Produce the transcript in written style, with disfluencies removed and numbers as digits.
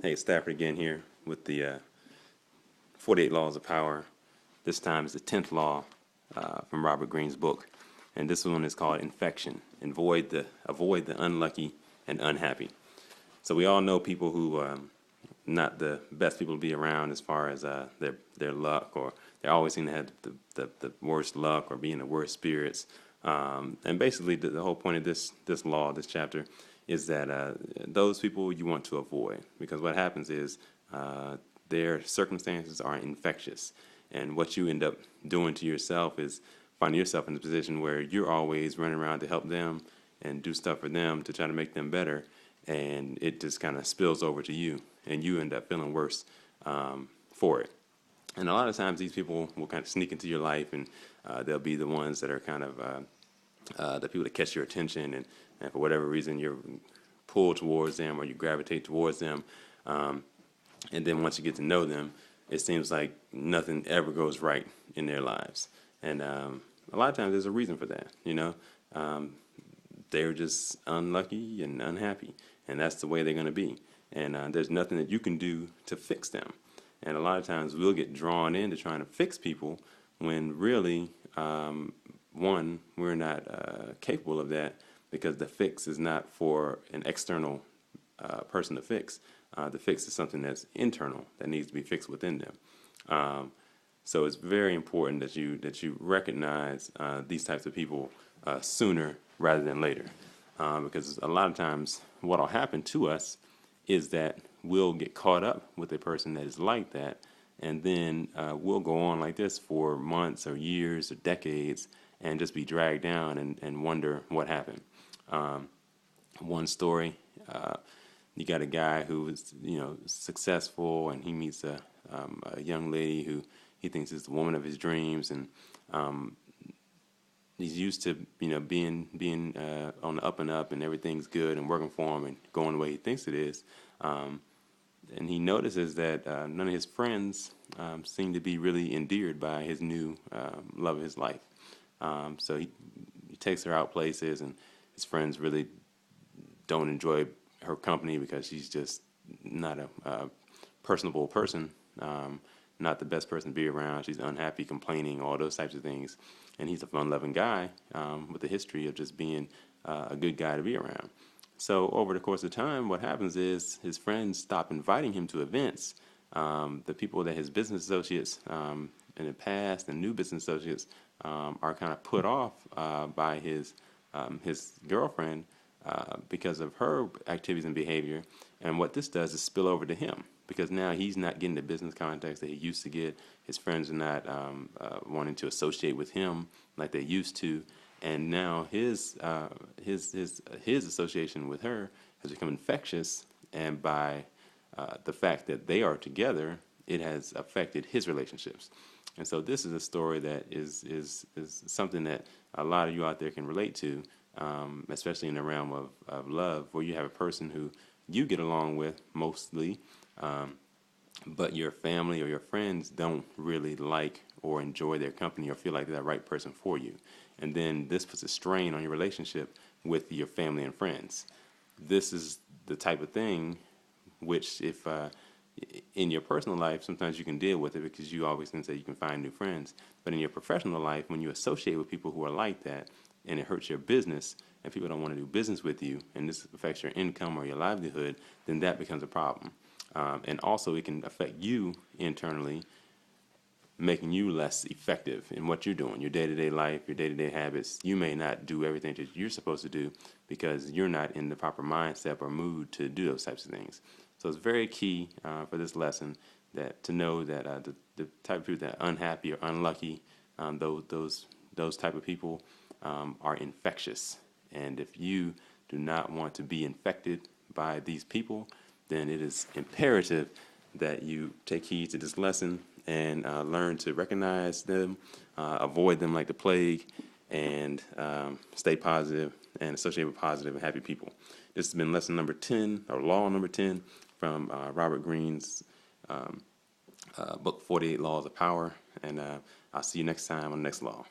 Hey, Stafford again here with the 48 Laws of Power. This time is the 10th law from Robert Greene's book. And this one is called Infection. Avoid the unlucky and unhappy. So we all know people who not the best people to be around as far as their luck, or they always seem to have the worst luck or be in the worst spirits. And basically, the whole point of this law, this chapter, is that those people you want to avoid, because what happens is their circumstances are infectious, and what you end up doing to yourself is finding yourself in a position where you're always running around to help them and do stuff for them to try to make them better, and it just kind of spills over to you, and you end up feeling worse for it. And a lot of times these people will kind of sneak into your life, and they'll be the ones that are kind of the people that catch your attention, and for whatever reason you're pulled towards them or you gravitate towards them. And then once you get to know them, it seems like nothing ever goes right in their lives. And a lot of times there's a reason for that, you know. They're just unlucky and unhappy, and that's the way they're going to be. And there's nothing that you can do to fix them. And a lot of times we'll get drawn into trying to fix people when really, one, we're not capable of that, because the fix is not for an external person to fix. The fix is something that's internal that needs to be fixed within them. So it's very important that you recognize these types of people sooner rather than later, because a lot of times what will happen to us is that we'll get caught up with a person that is like that, and then we'll go on like this for months or years or decades and just be dragged down and wonder what happened. One story, you got a guy who is, successful, and he meets a young lady who he thinks is the woman of his dreams, and he's used to, being on the up and up, and everything's good and working for him and going the way he thinks it is. And he notices that none of his friends seem to be really endeared by his new love of his life. So he takes her out places, and his friends really don't enjoy her company because she's just not a personable person, not the best person to be around. She's unhappy, complaining, all those types of things. And he's a fun-loving guy with a history of just being a good guy to be around. So over the course of time, what happens is his friends stop inviting him to events. The people that his business associates in the past and new business associates are kind of put off by his girlfriend because of her activities and behavior. And what this does is spill over to him, because now he's not getting the business contacts that he used to get. His friends are not wanting to associate with him like they used to. And now his association with her has become infectious, and by the fact that they are together, it has affected his relationships. And so this is a story that is something that a lot of you out there can relate to, especially in the realm of love, where you have a person who you get along with mostly, but your family or your friends don't really like or enjoy their company or feel like they're the right person for you. And then this puts a strain on your relationship with your family and friends. This is the type of thing which, if in your personal life, sometimes you can deal with it because you always can say you can find new friends. But in your professional life, when you associate with people who are like that, and it hurts your business, and people don't want to do business with you, and this affects your income or your livelihood, then that becomes a problem. And also, it can affect you internally, making you less effective in what you're doing, your day-to-day life, your day-to-day habits. You may not do everything that you're supposed to do because you're not in the proper mindset or mood to do those types of things. So it's very key for this lesson that to know that the type of people that are unhappy or unlucky, those type of people are infectious. And if you do not want to be infected by these people, then it is imperative that you take heed to this lesson and learn to recognize them, avoid them like the plague, and stay positive and associate with positive and happy people. This has been lesson number 10, or law number 10, from Robert Greene's book, 48 Laws of Power. And I'll see you next time on the next law.